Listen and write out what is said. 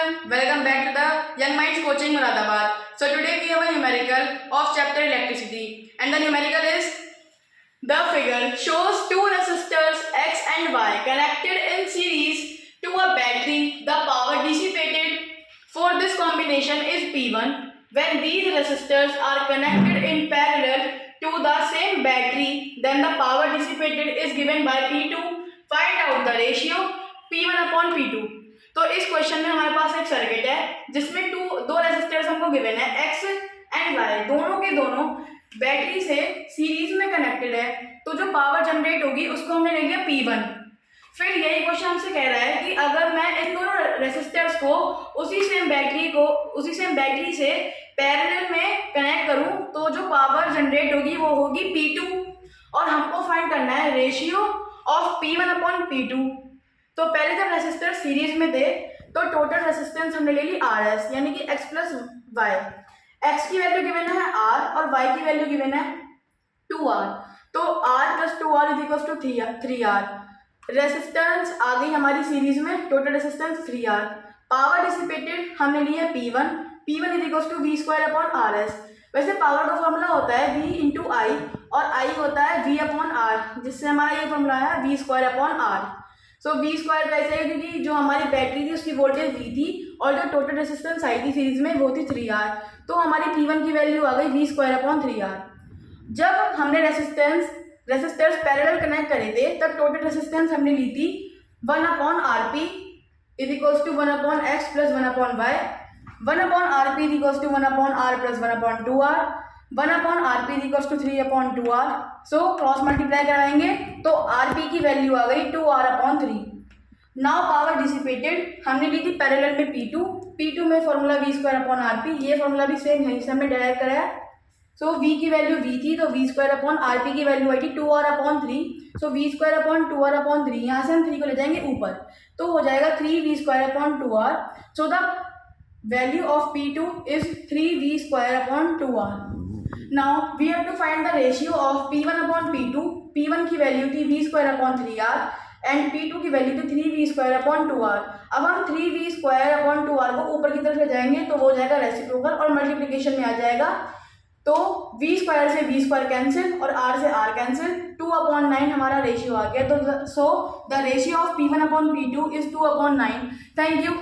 everyone, welcome back to the Young Minds Coaching Muradabad. So today we have a numerical of chapter electricity, and the numerical is the figure shows two resistors X and Y connected in series to a battery. The power dissipated for this combination is P1. When these resistors are connected in parallel to the same battery, then the power dissipated is given by P2. Find out the ratio P1 upon P2. तो इस question में हमारे पास एक circuit है जिसमें दो resistors हमको given है X एंड Y, दोनों के दोनों बैटरी से सीरीज में कनेक्टेड है। तो जो पावर जनरेट होगी उसको हमने ले लिया P1। फिर यही क्वेश्चन हमसे कह रहा है कि अगर मैं इन दोनों रेजिस्टर्स को उसी सेम बैटरी से पैरेलल में कनेक्ट करूं तो जो पावर जनरेट होगी वो होगी P2, और हमको फाइंड करना है ratio of P1 upon P2। तो पहले जब रेसिस्टर सीरीज में थे तो टोटल रेसिस्टेंस हमने ले ली RS, यानी कि X प्लस वाई। X की वैल्यू गिवन है R और Y की वैल्यू गिवन है 2R। तो R plus 2R is equal to 3R। Resistance आ गई हमारी सीरीज में, total resistance 3R। Power dissipated हमने ली है P1 is equal to V square upon RS। वैसे पावर का फॉर्मूला होता है V इंटू आई और I होता है V अपॉन R, जिससे हमारा ये फॉर्मूला है V स्क्वायर अपॉन R। सो V स्क्वायर कैसे है, क्योंकि जो हमारी बैटरी थी उसकी वोल्टेज V थी और जो टोटल रेसिस्टेंस आई थी सीरीज में वो थी 3R। तो हमारी P1 की वैल्यू आ गई V स्क्वायर अपॉन 3R। जब हमने रेसिस्टर्स पैरेलल कनेक्ट करे थे तब टोटल रेसिस्टेंस हमने ली थी 1 upon RP is equals to 1 upon X plus 1 upon Y। 1 upon RP is equals to 1 upon R plus 1 upon 2R। 1 upon RP is equals to 3 upon 2R। So cross multiply कराएंगे तो RP की value आ गई 2R upon 3। Now power dissipated हमने ली थी parallel में P2 में formula V square upon RP, ये फॉर्मूला भी सेम है, इसे हमने डायरेक्ट कराया। सो V की वैल्यू V थी तो V स्क्वायर अपॉन RP की वैल्यू आई थी 2R अपॉन 3। सो V square upon 2R upon 3, यहाँ से हम 3 को ले जाएंगे ऊपर तो हो जाएगा 3V square upon 2R। So the value of P2 is 3V square upon 2R। Now we have to find the ratio of P1 upon P2। P1 की वैल्यू थी V square upon 3R and P2 की value थी 3V square upon 2R। अब हम 3V square upon 2R को ऊपर की तरफ ले जाएंगे तो वो हो जाएगा रेसिप्रोकल और मल्टीप्लिकेशन में आ जाएगा। तो V स्क्वायर से V स्क्वायर कैंसिल और R से R कैंसिल, 2 अपॉन 9 हमारा रेशियो आ गया। तो so the ratio of P1 upon P2 is 2 upon 9। Thank you.